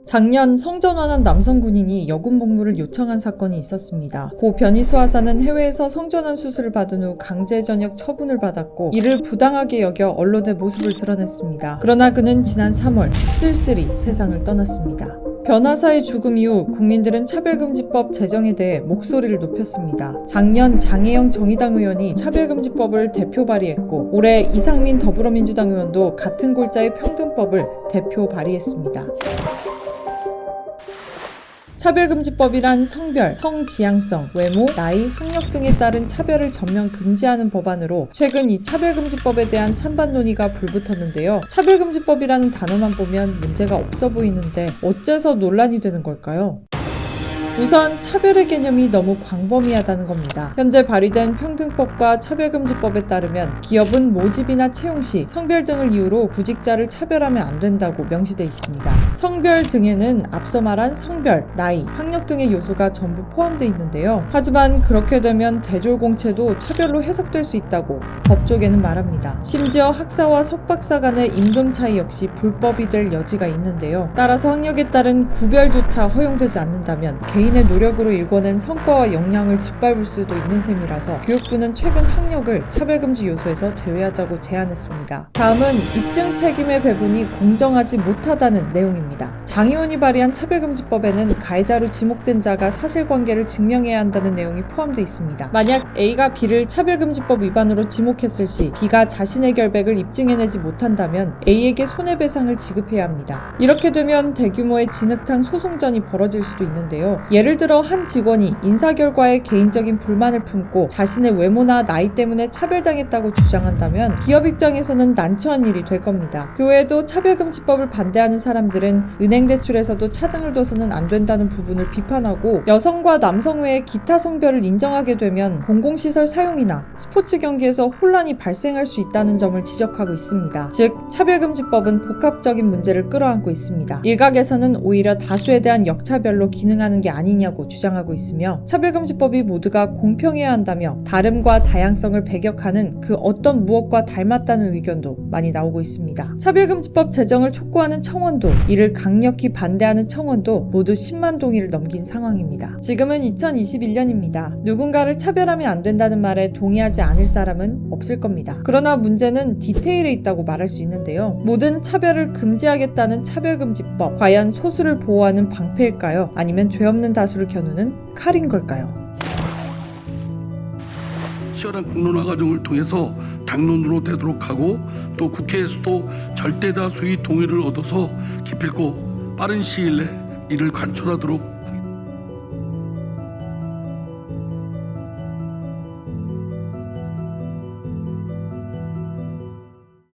작년 성전환한 남성 군인이 여군 복무를 요청한 사건이 있었습니다. 고 변희수 하사는 해외에서 성전환 수술을 받은 후 강제 전역 처분을 받았고 이를 부당하게 여겨 언론에 모습을 드러냈습니다. 그러나 그는 지난 3월 쓸쓸히 세상을 떠났습니다. 변 하사의 죽음 이후 국민들은 차별금지법 제정에 대해 목소리를 높였습니다. 작년 장혜영 정의당 의원이 차별금지법을 대표 발의했고 올해 이상민 더불어민주당 의원도 같은 골자의 평등법을 대표 발의했습니다. 차별금지법이란 성별, 성지향성, 외모, 나이, 학력 등에 따른 차별을 전면 금지하는 법안으로 최근 이 차별금지법에 대한 찬반 논의가 불붙었는데요. 차별금지법이라는 단어만 보면 문제가 없어 보이는데 어째서 논란이 되는 걸까요? 우선 차별의 개념이 너무 광범위하다는 겁니다. 현재 발의된 평등법과 차별금지법에 따르면 기업은 모집이나 채용 시 성별 등을 이유로 구직자를 차별하면 안 된다고 명시돼 있습니다. 성별 등에는 앞서 말한 성별, 나이, 학력 등의 요소가 전부 포함되어 있는데요. 하지만 그렇게 되면 대졸공채도 차별로 해석될 수 있다고 법조계는 말합니다. 심지어 학사와 석박사 간의 임금 차이 역시 불법이 될 여지가 있는데요. 따라서 학력에 따른 구별조차 허용되지 않는다면 개인의 노력으로 일궈낸 성과와 역량을 짓밟을 수도 있는 셈이라서 교육부는 최근 학력을 차별금지 요소에서 제외하자고 제안했습니다. 다음은 입증 책임의 배분이 공정하지 못하다는 내용입니다. 장 의원이 발의한 차별금지법에는 가해자로 지목된 자가 사실관계를 증명해야 한다는 내용이 포함되어 있습니다. 만약 A가 B를 차별금지법 위반으로 지목했을 시 B가 자신의 결백을 입증해내지 못한다면 A에게 손해배상을 지급해야 합니다. 이렇게 되면 대규모의 진흙탕 소송전이 벌어질 수도 있는데요. 예를 들어 한 직원이 인사 결과에 개인적인 불만을 품고 자신의 외모나 나이 때문에 차별당했다고 주장한다면 기업 입장에서는 난처한 일이 될 겁니다. 그 외에도 차별금지법을 반대하는 사람들은 은행 대출에서도 차등을 둬서는 안 된다는 부분을 비판하고 여성과 남성 외에 기타 성별을 인정하게 되면 공공시설 사용이나 스포츠 경기에서 혼란이 발생할 수 있다는 점을 지적하고 있습니다. 즉 차별금지법은 복합적인 문제를 끌어안고 있습니다. 일각에서는 오히려 다수에 대한 역차별로 기능하는 게 아니냐고 주장하고 있으며 차별금지법이 모두가 공평해야 한다며 다름과 다양성을 배격하는 그 어떤 무엇과 닮았다는 의견도 많이 나오고 있습니다. 차별금지법 제정을 촉구하는 청원도 이를 강력히 반대하는 청원도 모두 10만 동의를 넘긴 상황입니다. 지금은 2021년입니다. 누군가를 차별하면 안 된다는 말에 동의하지 않을 사람은 없을 겁니다. 그러나 문제는 디테일에 있다고 말할 수 있는데요. 모든 차별을 금지하겠다는 차별금지법, 과연 소수를 보호하는 방패일까요? 아니면 죄 없는 다수를 겨누는 칼인 걸까요? 치열한 공론화 과정을 통해서 당론으로 되도록 하고 또 국회에서도 절대 다수의 동의를 얻어서 기필코 빠른 시일 내 이를 관철하도록